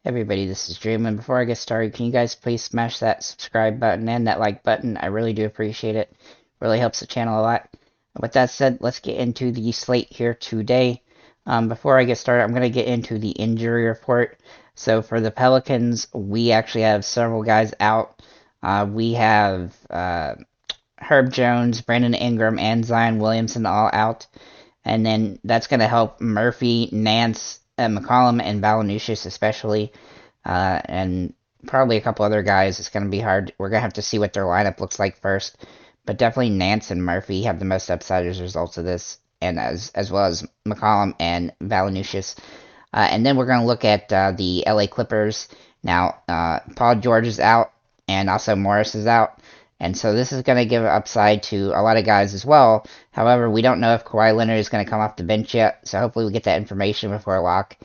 Everybody, this is Dream, and before I get started, can you guys please smash that subscribe button and that like button? I really do appreciate it. Really helps the channel a lot. With that said, let's get into the slate here today. Before I get started, I'm going to get into the injury report. So for the Pelicans, we actually have several guys out. We have Herb Jones, Brandon Ingram, and Zion Williamson all out. And then that's going to help Murphy, Nance, McCollum, and Valanciunas especially, and probably a couple other guys. It's going to be hard. We're going to have to see what their lineup looks like first, but definitely Nance and Murphy have the most upside as a result of this, and as well as McCollum and Valanciunas. And then we're going to look at the LA Clippers. Now, Paul George is out, and also Morris is out. And so this is going to give upside to a lot of guys as well. However, we don't know if Kawhi Leonard is going to come off the bench yet. So hopefully we get that information before lock.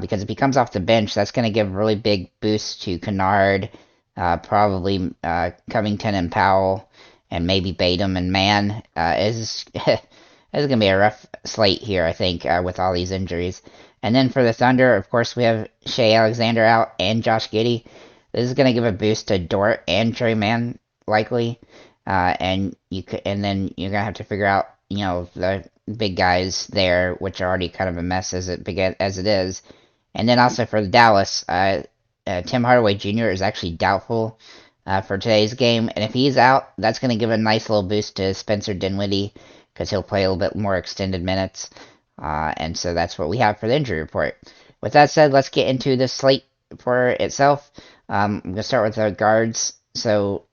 Because if he comes off the bench, that's going to give a really big boost to Kennard, probably Covington and Powell, and maybe Batum and Mann. It's going to be a rough slate here, I think, with all these injuries. And then for the Thunder, of course, we have Shea Alexander out and Josh Giddey. This is going to give a boost to Dort and Trey Mann, likely, and then you're gonna have to figure out, the big guys there, which are already kind of a mess as it is. And then also for the Dallas, Tim Hardaway Jr. is actually doubtful for today's game, and if he's out, that's gonna give a nice little boost to Spencer Dinwiddie because he'll play a little bit more extended minutes, and so that's what we have for the injury report. With that said, let's get into the slate for itself. I'm gonna start with the guards. So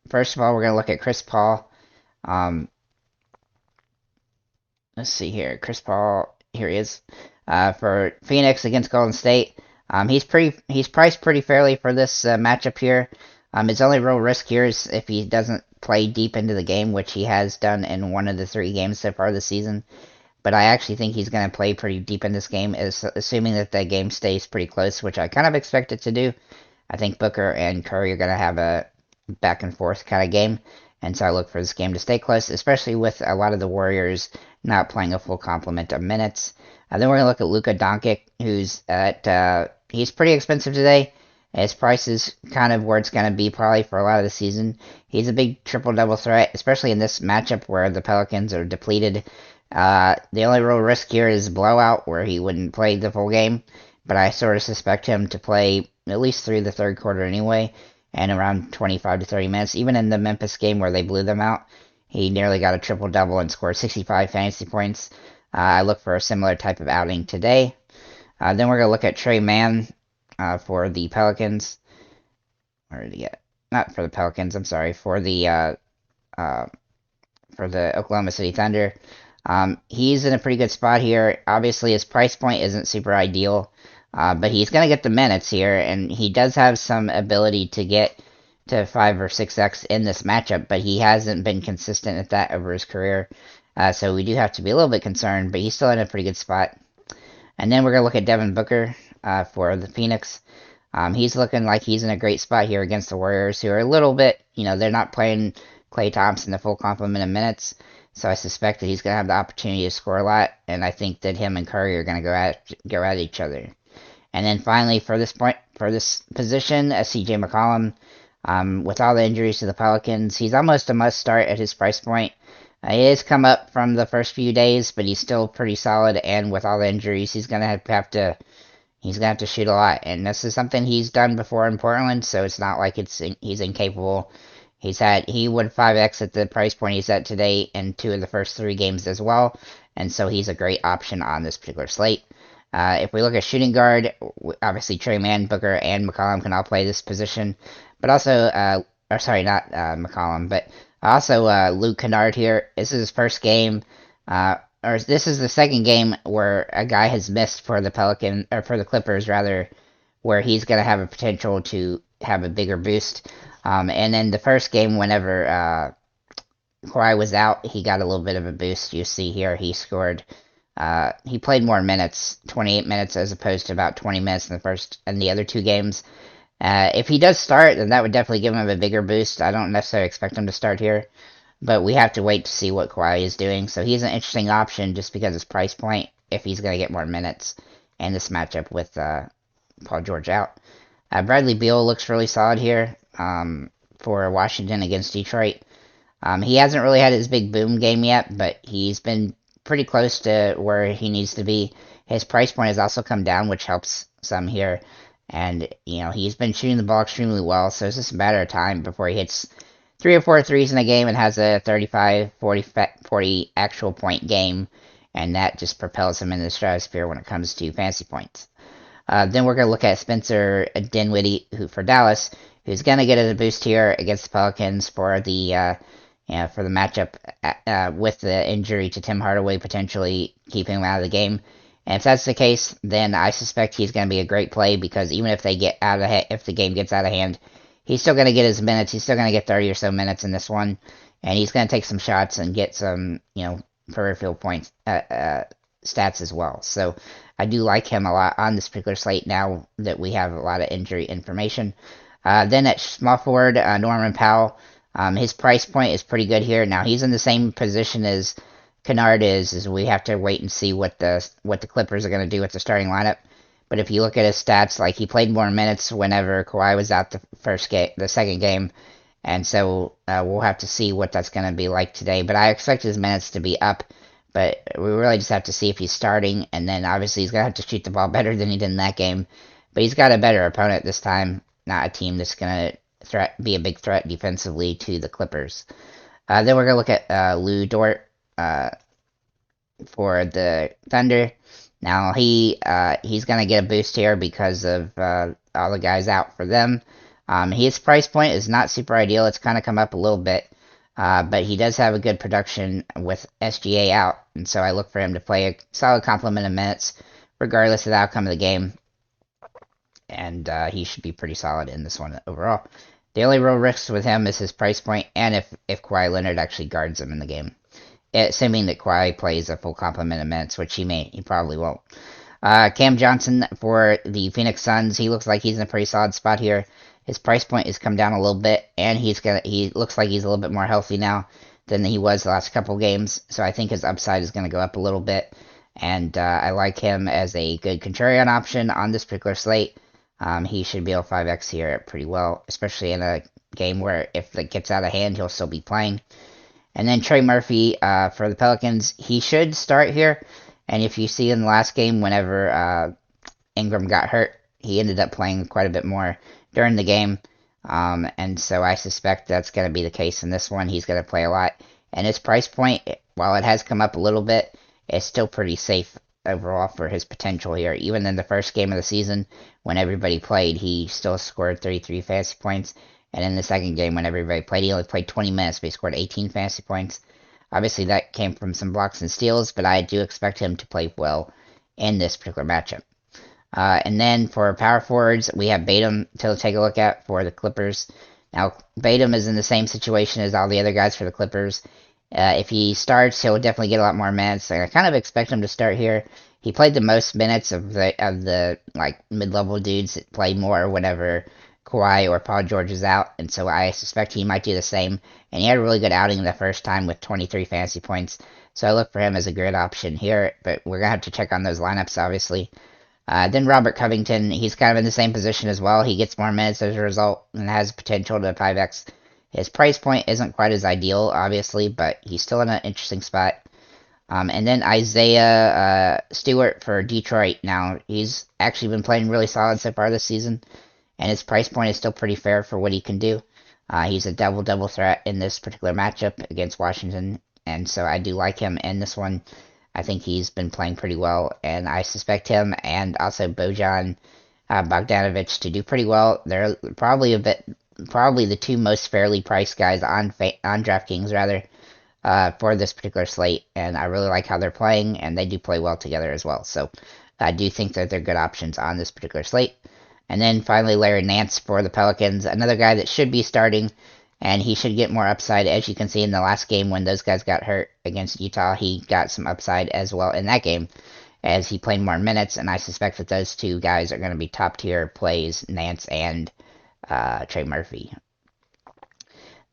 first of all, we're going to look at Chris Paul. Let's see here. Chris Paul, here he is. For Phoenix against Golden State. He's priced pretty fairly for this matchup here. His only real risk here is if he doesn't play deep into the game, which he has done in one of the 3 games so far this season. But I actually think he's going to play pretty deep in this game, assuming that the game stays pretty close, which I kind of expect it to do. I think Booker and Curry are going to have a back and forth kind of game, and so I look for this game to stay close, especially with a lot of the Warriors not playing a full complement of minutes. Then we're going to look at Luka Doncic, who's he's pretty expensive today. His price is kind of where it's going to be probably for a lot of the season. He's a big triple-double threat, especially in this matchup where the Pelicans are depleted. The only real risk here is blowout, where he wouldn't play the full game, but I sort of suspect him to play at least through the third quarter anyway, and around 25 to 30 minutes. Even in the Memphis game where they blew them out, he nearly got a triple-double and scored 65 fantasy points. I look for a similar type of outing today. Then we're going to look at Trey Mann for the Pelicans. Where did he get? Not for the Pelicans, I'm sorry. For the Oklahoma City Thunder. He's in a pretty good spot here. Obviously, his price point isn't super ideal. But he's going to get the minutes here, and he does have some ability to get to 5 or 6x in this matchup, but he hasn't been consistent at that over his career. So we do have to be a little bit concerned, but he's still in a pretty good spot. And then we're going to look at Devin Booker for the Phoenix. He's looking like he's in a great spot here against the Warriors, who are a little bit, they're not playing Klay Thompson the full complement of minutes. So I suspect that he's going to have the opportunity to score a lot, and I think that him and Curry are going to go at each other. And then finally, for this position, C.J. McCollum, with all the injuries to the Pelicans, he's almost a must-start at his price point. He has come up from the first few days, but he's still pretty solid. And with all the injuries, he's gonna have to shoot a lot. And this is something he's done before in Portland, so it's not like he's incapable. He would 5x at the price point he's at today in 2 of the first 3 games as well, and so he's a great option on this particular slate. If we look at shooting guard, obviously Trey Mann, Booker, and McCollum can all play this position. But also, not McCollum, but also Luke Kennard here. This is his first game, or this is the second game where a guy has missed for the for the Clippers rather, where he's going to have a potential to have a bigger boost. And then the first game, whenever Kawhi was out, he got a little bit of a boost. You see here, he scored. He played more minutes, 28 minutes as opposed to about 20 minutes in the other 2 games. If he does start, then that would definitely give him a bigger boost. I don't necessarily expect him to start here, but we have to wait to see what Kawhi is doing. So he's an interesting option just because of his price point, if he's going to get more minutes in this matchup with Paul George out. Bradley Beal looks really solid here for Washington against Detroit. He hasn't really had his big boom game yet, but he's been pretty close to where he needs to be. His price point has also come down, which helps some here. And, he's been shooting the ball extremely well, so it's just a matter of time before he hits 3 or 4 threes in a game and has a 35, 40 actual point game. And that just propels him into the stratosphere when it comes to fantasy points. Then we're going to look at Spencer Dinwiddie, who for Dallas, who's going to get a boost here against the Pelicans for the matchup with the injury to Tim Hardaway potentially keeping him out of the game. And if that's the case, then I suspect he's going to be a great play because even if they get if the game gets out of hand, he's still going to get his minutes. He's still going to get 30 or so minutes in this one, and he's going to take some shots and get some peripheral points stats as well. So I do like him a lot on this particular slate now that we have a lot of injury information. Then at small forward, Norman Powell. His price point is pretty good here. Now he's in the same position as Kennard is we have to wait and see what the Clippers are going to do with the starting lineup. But if you look at his stats, like he played more minutes whenever Kawhi was out the second game, and so we'll have to see what that's going to be like today. But I expect his minutes to be up, but we really just have to see if he's starting, and then obviously he's going to have to shoot the ball better than he did in that game. But he's got a better opponent this time, not a team that's going to be a big threat defensively to the Clippers. Then we're going to look at Lou Dort for the Thunder. Now he's going to get a boost here because of all the guys out for them. His price point is not super ideal. It's kind of come up a little bit, but he does have a good production with SGA out, and so I look for him to play a solid complement of minutes regardless of the outcome of the game, and he should be pretty solid in this one overall. The only real risk with him is his price point, and if Kawhi Leonard actually guards him in the game. Assuming that Kawhi plays a full complement of minutes, which he probably won't. Cam Johnson for the Phoenix Suns, he looks like he's in a pretty solid spot here. His price point has come down a little bit, and he looks like he's a little bit more healthy now than he was the last couple games. So I think his upside is going to go up a little bit, and I like him as a good contrarian option on this particular slate. He should be able to 5x here pretty well, especially in a game where if it gets out of hand, he'll still be playing. And then Trey Murphy for the Pelicans, he should start here. And if you see in the last game, whenever Ingram got hurt, he ended up playing quite a bit more during the game. And so I suspect that's going to be the case in this one. He's going to play a lot. And his price point, while it has come up a little bit, is still pretty safe overall for his potential here. Even in the first game of the season, when everybody played, he still scored 33 fantasy points. And in the second game, when everybody played, he only played 20 minutes, but he scored 18 fantasy points. Obviously, that came from some blocks and steals, but I do expect him to play well in this particular matchup. And then for power forwards, we have Batum to take a look at for the Clippers. Now, Batum is in the same situation as all the other guys for the Clippers. If he starts, he'll definitely get a lot more minutes. I kind of expect him to start here. He played the most minutes of the like mid-level dudes that play more whenever Kawhi or Paul George is out, and so I suspect he might do the same. And he had a really good outing the first time with 23 fantasy points, so I look for him as a good option here, but we're going to have to check on those lineups, obviously. Then Robert Covington, he's kind of in the same position as well. He gets more minutes as a result and has potential to 5x. His price point isn't quite as ideal, obviously, but he's still in an interesting spot. And then Isaiah Stewart for Detroit. Now, he's actually been playing really solid so far this season, and his price point is still pretty fair for what he can do. He's a double-double threat in this particular matchup against Washington, and so I do like him in this one. I think he's been playing pretty well, and I suspect him and also Bojan Bogdanovic to do pretty well. They're probably the two most fairly priced guys on DraftKings, rather, for this particular slate, and I really like how they're playing, and they do play well together as well. So I do think that they're good options on this particular slate. And then finally, Larry Nance for the Pelicans, another guy that should be starting, and he should get more upside. As you can see in the last game when those guys got hurt against Utah, he got some upside as well in that game as he played more minutes, and I suspect that those two guys are going to be top-tier plays, Nance and Trey Murphy.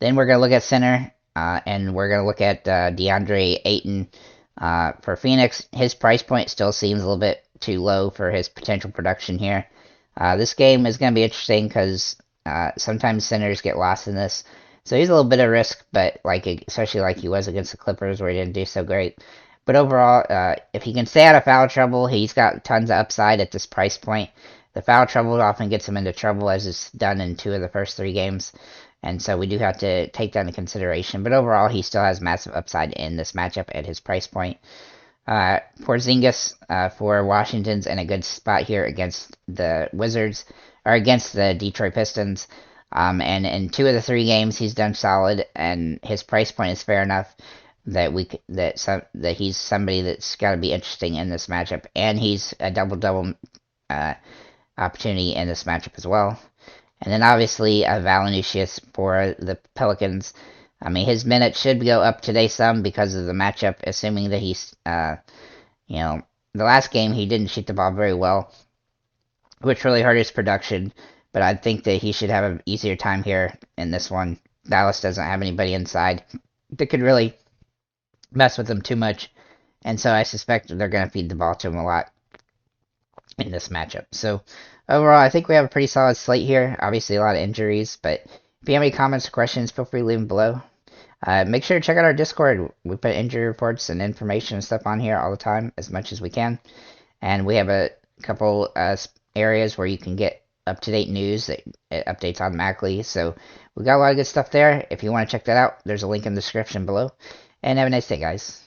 Then we're going to look at center, and we're going to look at DeAndre Ayton for Phoenix. His price point still seems a little bit too low for his potential production here. This game is going to be interesting because sometimes centers get lost in this. So he's a little bit of risk, but like especially like he was against the Clippers where he didn't do so great. But overall, if he can stay out of foul trouble, he's got tons of upside at this price point. The foul trouble often gets him into trouble, as it's done in 2 of the first 3 games. And so we do have to take that into consideration. But overall, he still has massive upside in this matchup at his price point. Porzingis for Washington's in a good spot here against the Wizards, or against the Detroit Pistons. And in 2 of the 3 games, he's done solid, and his price point is fair enough that that he's somebody that's got to be interesting in this matchup, and he's a double opportunity in this matchup as well. And then obviously Valanciunas for the Pelicans. I mean, his minutes should go up today some because of the matchup, assuming that he's, the last game he didn't shoot the ball very well, which really hurt his production. But I think that he should have an easier time here in this one. Dallas doesn't have anybody inside that could really mess with him too much. And so I suspect they're going to feed the ball to him a lot in this matchup. So overall, I think we have a pretty solid slate here. Obviously, a lot of injuries, but if you have any comments or questions, feel free to leave them below. Make sure to check out our Discord. We put injury reports and information and stuff on here all the time, as much as we can. And we have a couple areas where you can get up-to-date news that updates automatically. So we got a lot of good stuff there. If you want to check that out, there's a link in the description below. And have a nice day, guys.